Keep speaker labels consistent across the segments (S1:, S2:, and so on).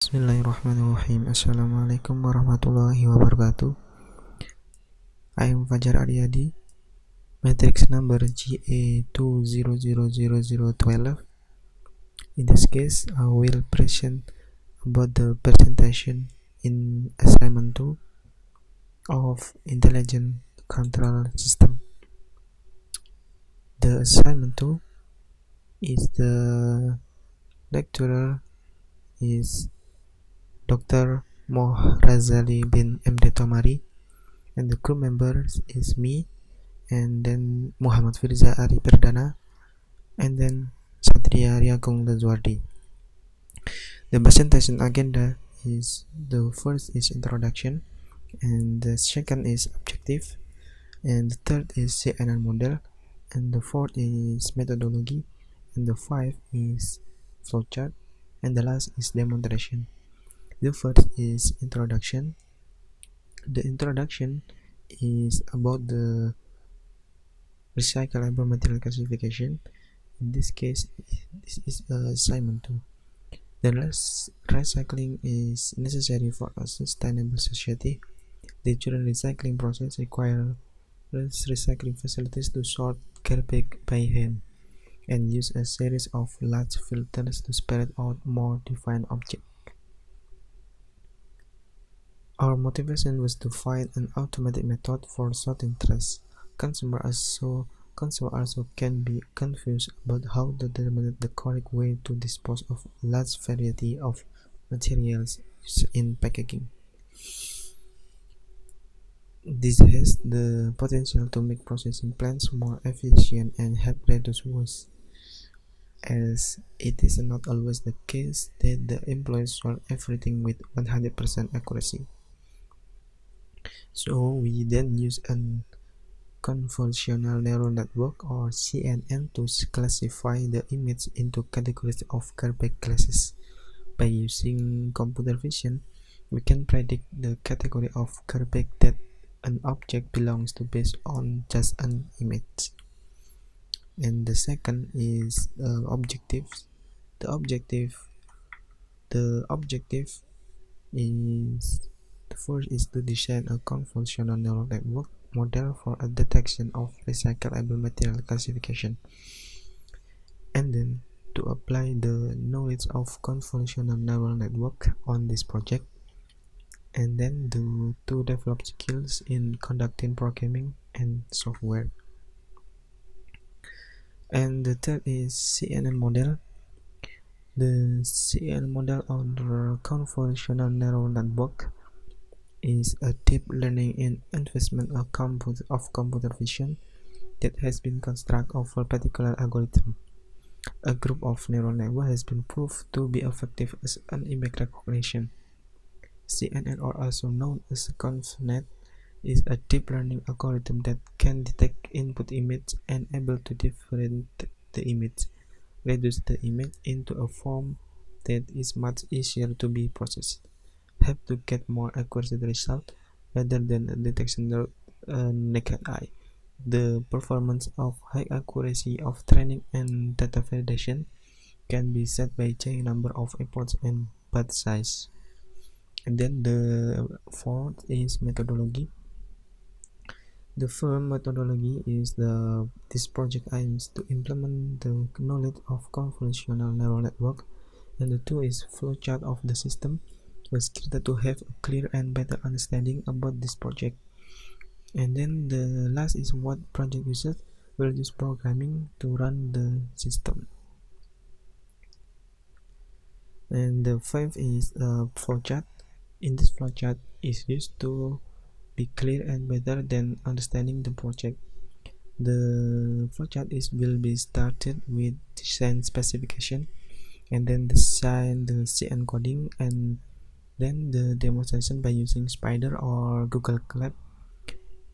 S1: Bismillahirrahmanirrahim. Assalamualaikum warahmatullahi wabarakatuh. I am Fajar Aryadi, matrix number GA20000012. In this case, I will present about the presentation in assignment 2 of Intelligent Control System. The assignment 2 is the lecturer is Dr. Mohrazali bin MD Tomari, and the crew members is me, and then Muhammad Firza Ari Perdana, and then Satria Riagung Lazwardi. The presentation agenda is the first is introduction, and the second is objective, and the third is CNN model, and the fourth is methodology, and the fifth is flowchart, and the last is demonstration. The first is introduction. The introduction is about the recyclable material classification. In this case, this is assignment 2. The recycling is necessary for a sustainable society. The during recycling process requires recycling facilities to sort garbage by hand and use a series of large filters to spread out more defined objects. Our motivation was to find an automatic method for sorting trash. Consumers also can be confused about how to determine the correct way to dispose of a large variety of materials in packaging. This has the potential to make processing plants more efficient and help reduce waste, as it is not always the case that the employees sort everything with 100% accuracy. So we then use a convolutional neural network or CNN to classify the image into categories of garbage classes. By using computer vision, we can predict the category of garbage that an object belongs to based on just an image. And the second is objectives. The objective is the first is to design a convolutional neural network model for a detection of recyclable material classification, and then to apply the knowledge of convolutional neural network on this project, and then to develop skills in conducting programming and software. And the third is CNN model. The CNN model on the convolutional neural network is a deep learning investment of computer vision that has been constructed of a particular algorithm. A group of neural network has been proved to be effective as an image recognition. CNN, or also known as ConvNet, is a deep learning algorithm that can detect input image and able to differentiate the image, reduce the image into a form that is much easier to be processed, help to get more accurate result rather than a detection naked eye. The performance of high accuracy of training and data validation can be set by changing number of efforts and path size. And then the fourth is methodology. The first methodology is this project aims to implement the knowledge of convolutional neural network, and the two is flowchart of the system was created to have a clear and better understanding about this project. And then the last is what project users will use programming to run the system. And the fifth is flowchart. In this flowchart is used to be clear and better than understanding the project. The flowchart will be started with design specification, and then design the CN coding, and then the demonstration by using Spider or Google Colab.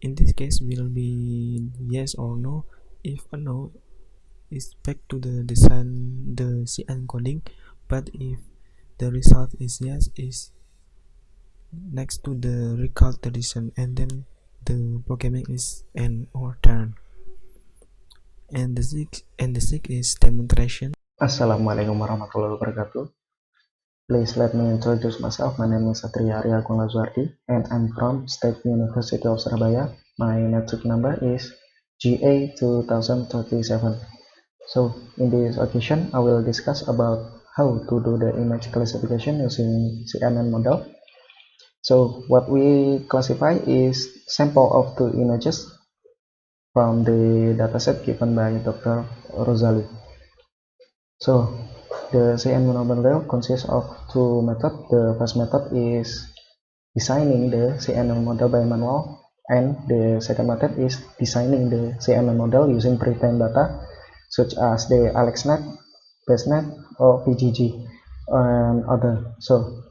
S1: In this case will be yes or no. If a no, is back to the design the CN coding, but if the result is yes, is next to the recall tradition, and then the programming is end or turn. And the sixth is demonstration.
S2: Assalamualaikum warahmatullahi wabarakatuh. Please let me introduce myself. My name is Satria Arya Gunglazuardi and I'm from State University of Surabaya. My metric number is GA 2037. So in this occasion, I will discuss about how to do the image classification using CNN model. So what we classify is sample of two images from the dataset given by Dr. Rosali. So the CNN model consists of two methods. The first method is designing the CNN model by manual, and the second method is designing the CNN model using pre-trained data such as the AlexNet, BaseNet, or PGG, and other. So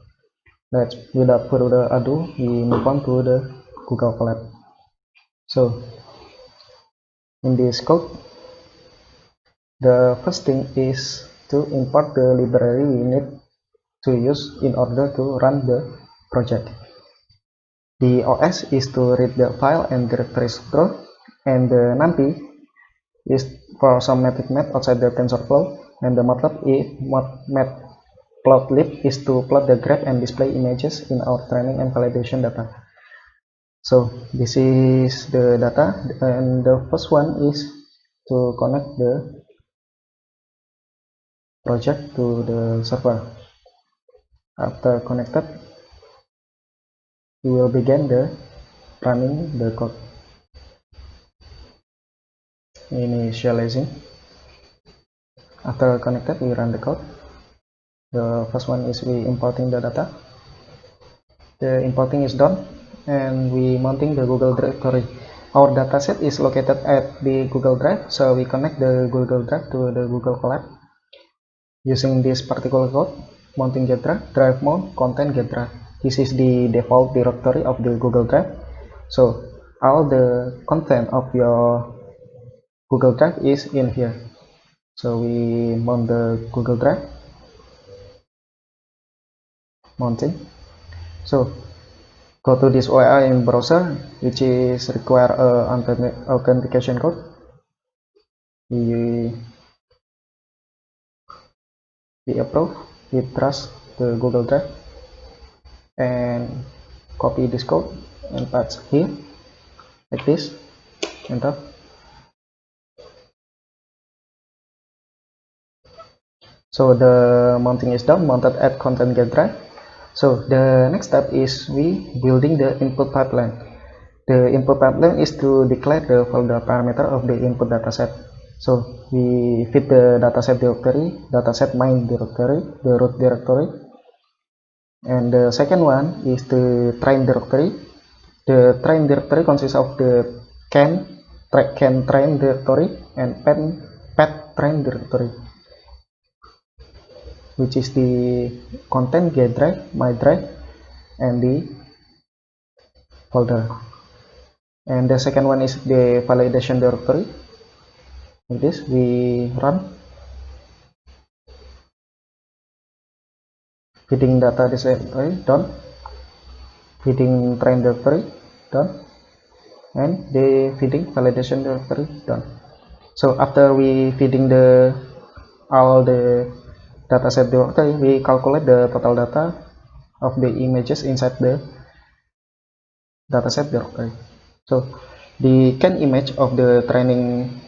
S2: let's, without further ado, we move on to the Google Colab. So in this code, the first thing is to import the library we need to use in order to run the project. The OS is to read the file and directory structure, and the NumPy is for some metric math outside the TensorFlow, and the matplotlib is to plot the graph and display images in our training and validation data. So this is the data, and the first one is to connect the project to the server. After connected, we will begin the running the code. Initializing. After connected, we run the code. The first one is we importing the data. The importing is done, and we mounting the Google directory. Our dataset is located at the Google Drive, so we connect the Google Drive to the Google Colab using this particular code: mounting get drive, drive mount, content get drive. This is the default directory of the Google Drive. So all the content of your Google Drive is in here. So we mount the Google Drive, mounting. So go to this URL in browser, which is require authentication code. We approve, we trust the Google Drive, and copy this code and paste here like this. Enter. So the mounting is done, mounted at content get drive. So the next step is we building the input pipeline. The input pipeline is to declare the folder parameter of the input dataset. So we feed the dataset directory, dataset main directory, the root directory. And the second one is the train directory. The train directory consists of the can train directory and pet train directory, which is the content get drive, my drive, and the folder. And the second one is the validation directory. Like this, we run feeding data directory, done. Feeding train directory, done. And the feeding validation directory, done. So after we feeding all the dataset directory, we calculate the total data of the images inside the dataset directory. So the can image of the training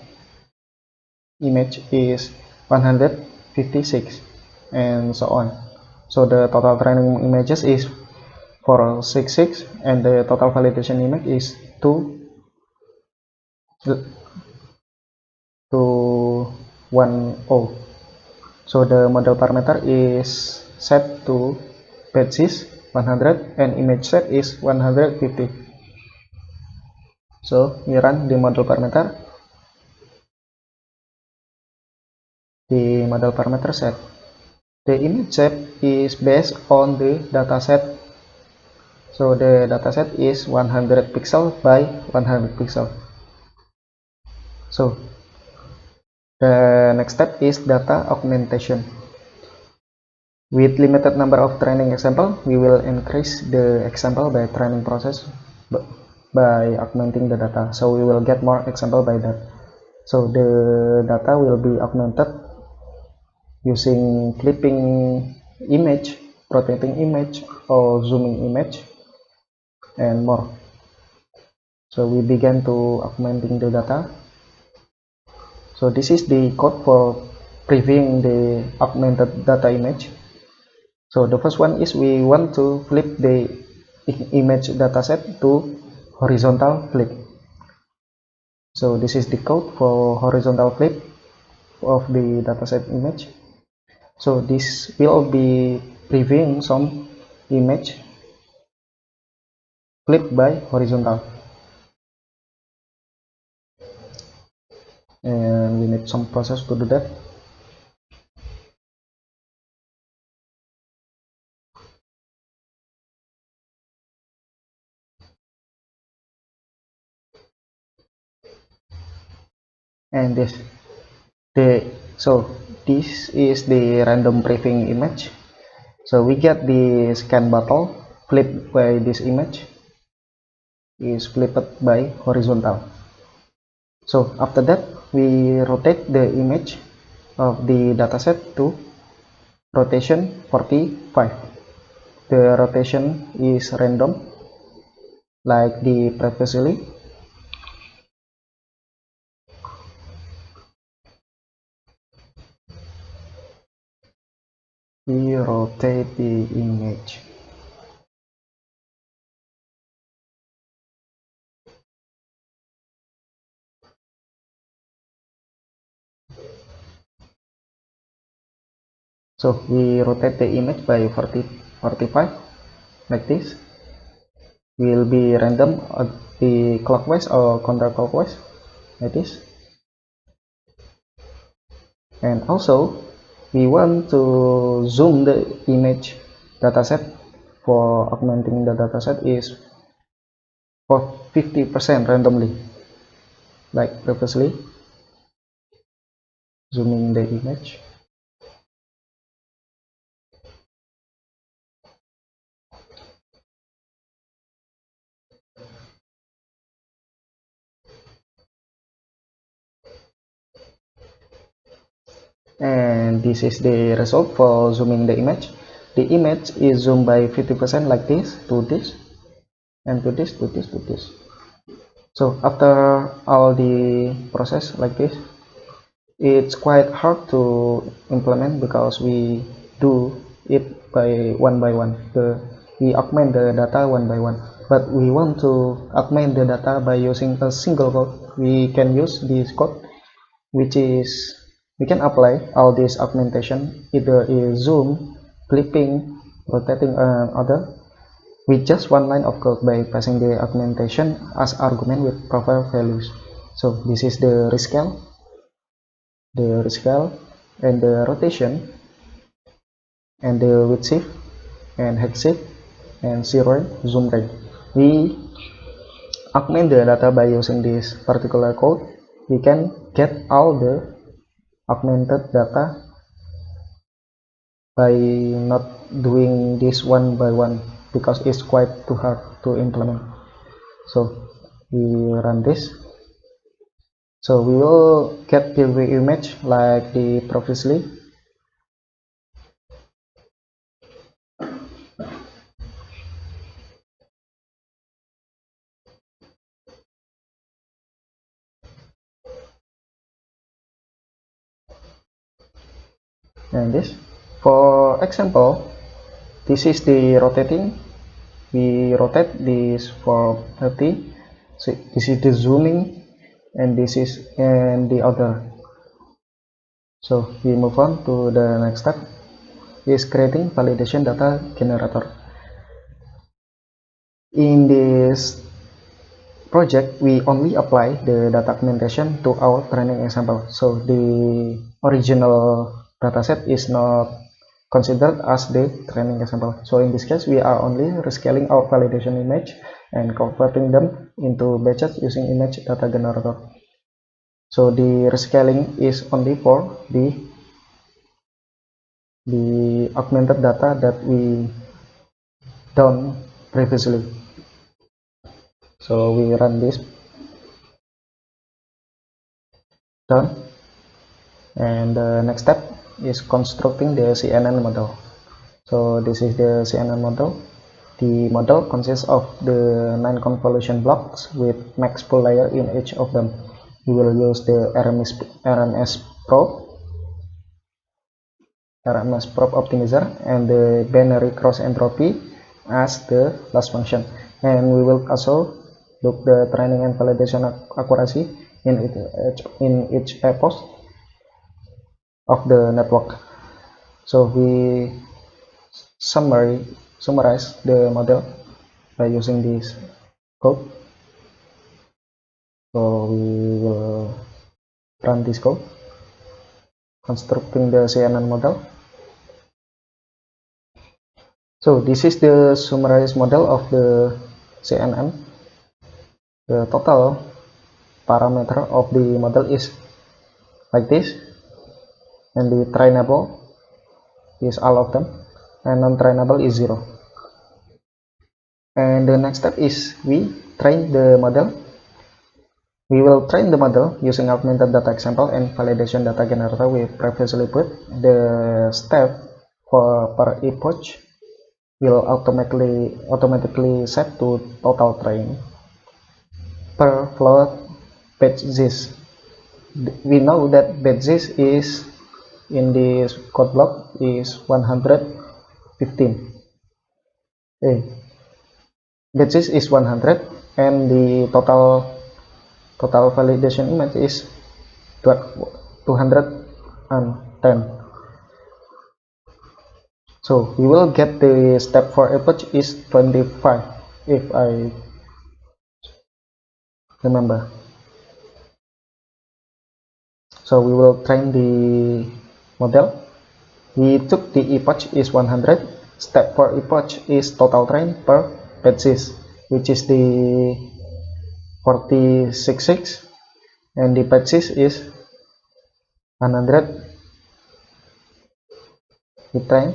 S2: image is 156 and so on. So the total training images is 466 and the total validation image is 210. So the model parameter is set to basis 100 and image set is 150. So we run the model parameter. The model parameter set. The image set is based on the dataset. So the dataset is 100 pixel by 100 pixel. So the next step is data augmentation. With limited number of training example, we will increase the example by training process by augmenting the data. So we will get more example by that. So the data will be augmented using clipping image rotating image or zooming image, and more. So we began to augmenting the data. So this is the code for previewing the augmented data image. So the first one is we want to flip the image dataset to horizontal flip. So this is the code for horizontal flip of the dataset image. So this will be previewing some image flipped by horizontal, and we need some process to do that. And this is the random previewing image. So we get the scan button flipped by this image is flipped by horizontal. So after that we rotate the image of the dataset to rotation 45. The rotation is random like the previously. We rotate the image. So we rotate the image by 45 like this. Will be random at the clockwise or counterclockwise like this. And also we want to zoom the image dataset. For augmenting the dataset is for 50% randomly like previously. Zooming the image. And this is the result for zooming the image. The image is zoomed by 50% like this to this, and to this, to this, to this. So after all the process like this, it's quite hard to implement because we do it by one. We augment the data one by one, but we want to augment the data by using a single code. We can use this code, which is we can apply all this augmentation, either is zoom, flipping, rotating, and other, with just one line of code by passing the augmentation as argument with proper values. So this is the rescale, and the rotation, and the width shift, and head shift, and zero zoom range. We augment the data by using this particular code. We can get all the augmented data by not doing this one by one because it's quite too hard to implement. So we run this. So we will get the image like the previously. And this, for example, this is the rotating. We rotate this for 30. So this is the zooming, and this is and the other. So we move on to the next step, is creating validation data generator. In this project, we only apply the data augmentation to our training example. So the original dataset is not considered as the training example. So in this case, we are only rescaling our validation image and converting them into batches using image data generator. So the rescaling is only for the augmented data that we done previously. So we run this, done, and the next step is constructing the CNN model. So this is the CNN model. The model consists of the 9 convolution blocks with max pool layer in each of them. We will use the RMS probe optimizer and the binary cross entropy as the last function. And we will also look the training and validation accuracy in each epoch of the network. So we summarize the model by using this code. So we will run this code, constructing the CNN model. So this is the summarized model of the CNN. The total parameter of the model is like this, and the trainable is all of them, and non-trainable is 0. And the next step is we train the model. We will train the model using augmented data example and validation data generator we previously put. The step for per epoch will automatically set to total train per float basis. We know that basis is in this code block is 115. Basis is 100 and the total validation image is 210. So we will get the step for epoch is 25 if I remember. So we will train the model. We took the epoch is 100. Step for epoch is total train per basis, which is the 46.6, and the basis is 100. We train.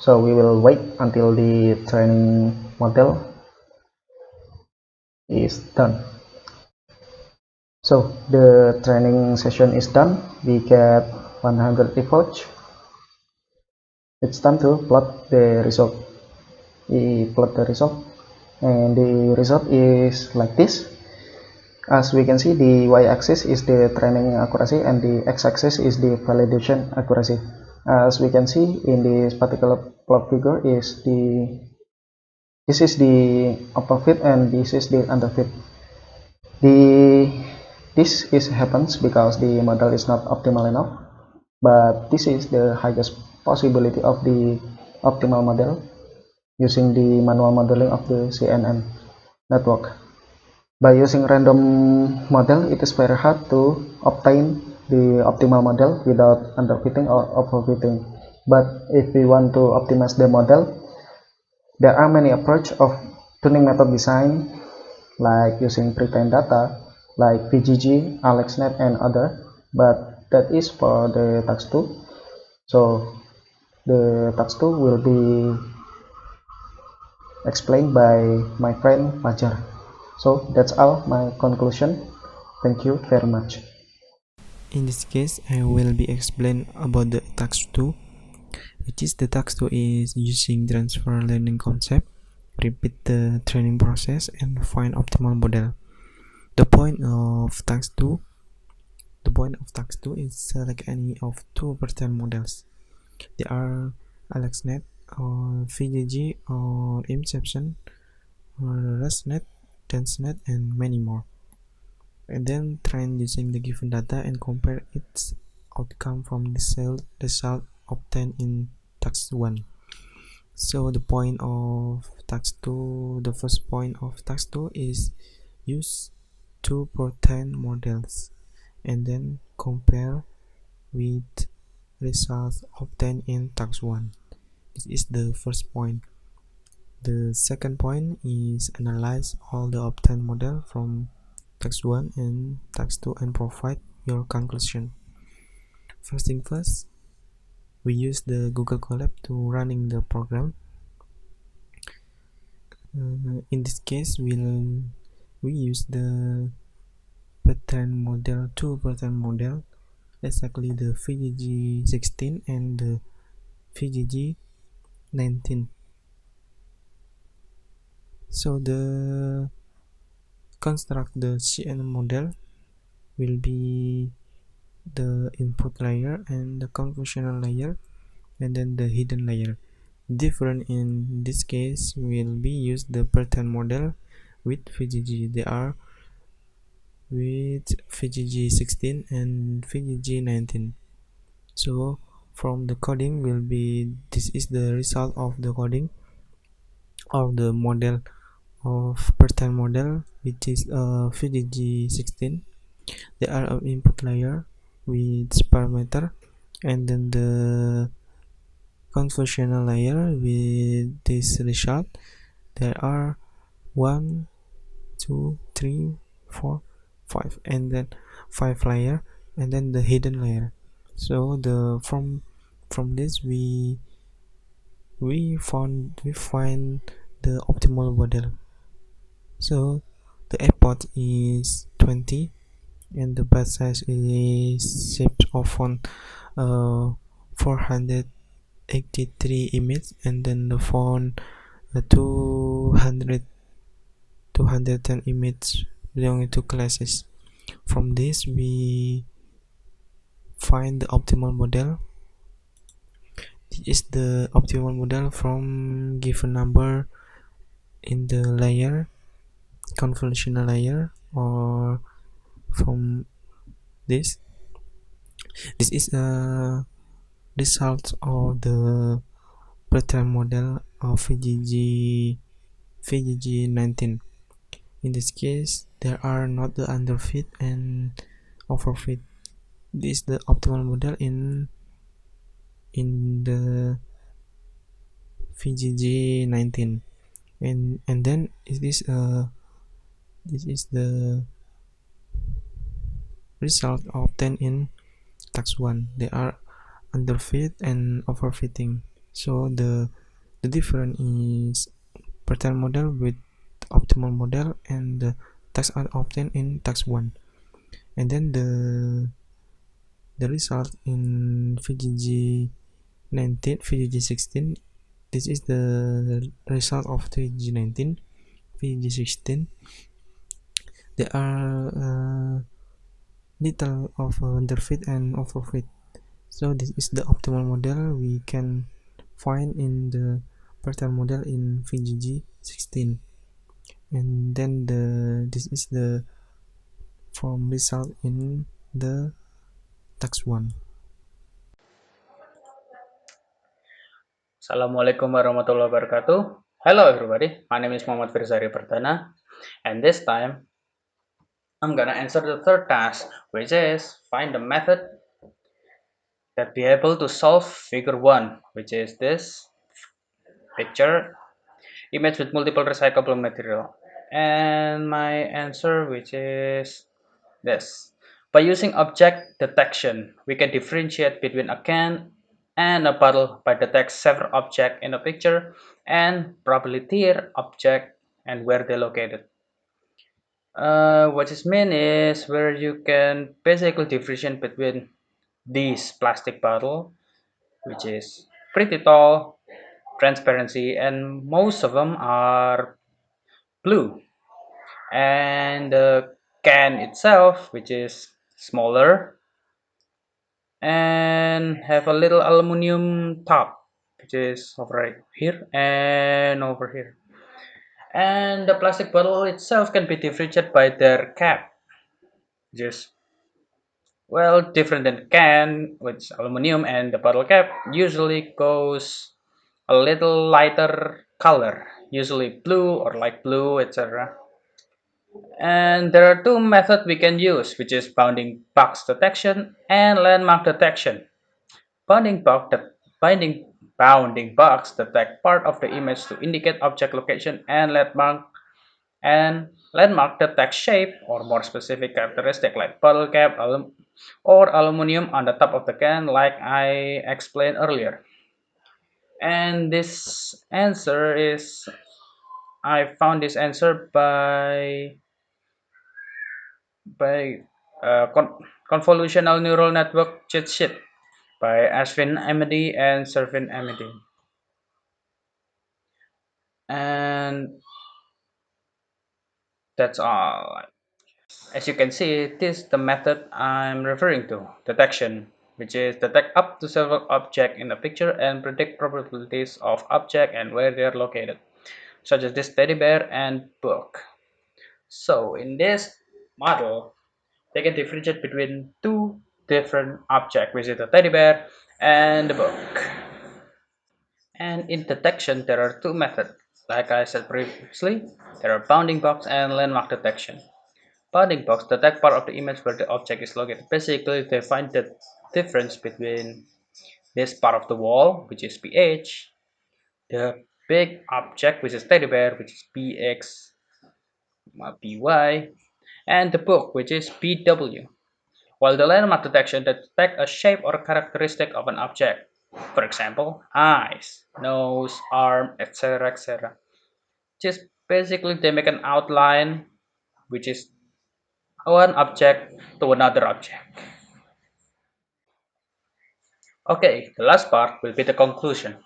S2: So we will wait until the training model is done. So the training session is done. We get 100 epoch. It's time to plot the result. We plot the result, and the result is like this. As we can see, the y-axis is the training accuracy and the x-axis is the validation accuracy. As we can see in this particular plot figure is this is the upper fit and this is the under fit. This happens because the model is not optimal enough, but this is the highest possibility of the optimal model using the manual modeling of the CNN network. By using random model, it is very hard to obtain the optimal model without underfitting or overfitting. But if we want to optimize the model, there are many approaches of tuning method design, like using pretrained data, like VGG, AlexNet, and other. But that is for the TAX2. So the TAX2 will be explained by my friend Fajar. So that's all my conclusion. Thank you very much.
S1: In this case, I will be explain about the TAX2, which is the TAX2 is using transfer learning concept, repeat the training process, and find optimal model. The point of TAX2 is select any of two percent models. They are AlexNet or VGG or Inception or ResNet, DenseNet, and many more. And then train using the given data and compare its outcome from the result obtained in TAX1. So the point of TAX2, the first point of TAX2 is use 2 per 10 models and then compare with results obtained in TAX1. This is the first point. The second point is analyze all the obtained model from TAX1 and TAX2 and provide your conclusion. First thing first, we use the Google Colab to running the program. In this case, we use the pattern model, two pattern model, exactly the VGG16 and the VGG19. So the construct the CNN model will be the input layer and the convolutional layer and then the hidden layer. Different in this case will be use the pattern model with VGG. They are with VGG16 and VGG19. So from the coding will be, this is the result of the coding of the model of pattern model, which is VGG16. They are an input layer with parameter, and then the convolutional layer with this result. There are 1, 2, 3, 4, 5, and then 5 layer, and then the hidden layer. So the from this we find the optimal model. So the effort is 20, and the batch size is shaped of font 483 image, and then the font 210 image belonging to classes. From this we find the optimal model. This is the optimal model from given number in the layer, convolutional layer, or from this. This is a result of the pattern model of VGG19. In this case, there are not the underfit and overfit. This is the optimal model in the VGG19, and then this is the result obtained in task 1. They are underfit and overfitting. So the difference is pattern model with optimal model and the task are obtained in task 1. And then the result in VGG19, VGG16. This is the result of VGG19, VGG16. There are little of underfit and overfit. So this is the optimal model we can find in the pattern model in VGG16. And then this is the form result in the task 1.
S3: Assalamualaikum warahmatullahi wabarakatuh. Hello everybody, my name is Muhammad Firzari Perdana, and this time I'm gonna answer the third task, which is find the method that be able to solve figure 1, which is this picture image with multiple recyclable material. And my answer, which is this. By using object detection, we can differentiate between a can and a bottle by detect several objects in a picture and probability object and where they're located. What this means is where you can basically differentiate between these plastic bottle, which is pretty tall, transparency, and most of them are blue, and the can itself, which is smaller and have a little aluminum top, which is over right here and over here. And the plastic bottle itself can be differentiated by their cap, which is well different than the can, which aluminum, and the bottle cap usually goes a little lighter color, usually blue or light blue, etc. And there are two methods we can use, which is bounding box detection and landmark detection. Bounding box, bounding box detect part of the image to indicate object location, and landmark detect shape or more specific characteristic like bottle cap or aluminum on the top of the can, like I explained earlier. And this answer is, I found this answer by by Convolutional Neural Network Cheat Sheet by Ashwin Amity and Servin Amity. And that's all. As you can see, this is the method I'm referring to, detection, which is detect up to several objects in a picture and predict probabilities of object and where they are located, such as this teddy bear and book. So in this model, they can differentiate between two different objects, which is the teddy bear and the book. And in detection, there are two methods. Like I said previously, there are bounding box and landmark detection. Bounding box detect part of the image where the object is located. Basically, they find the difference between this part of the wall, which is pH, the big object, which is teddy bear, which is px, py, and the book, which is pw. While the landmark detection detects a shape or characteristic of an object, for example, eyes, nose, arm, etc., etc. Just basically they make an outline, which is one object to another object. Okay, the last part will be the conclusion.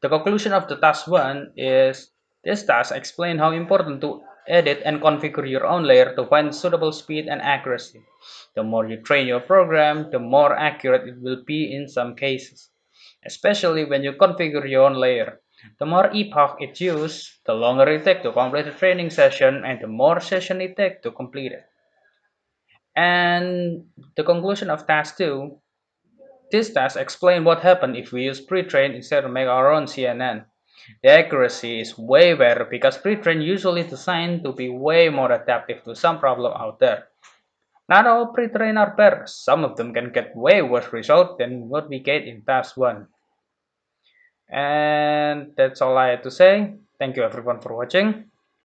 S3: The conclusion of the task 1 is this task explains how important to edit and configure your own layer to find suitable speed and accuracy. The more you train your program, the more accurate it will be in some cases, especially when you configure your own layer. The more epoch it uses, the longer it takes to complete the training session and the more session it takes to complete it. And the conclusion of task 2, this task explains what happens if we use pre-train instead of make our own CNN. The accuracy is way better because pre-train usually designed to be way more adaptive to some problem out there. Not all pre-train are better, some of them can get way worse results than what we get in task 1. And that's all I had to say. Thank you everyone for watching.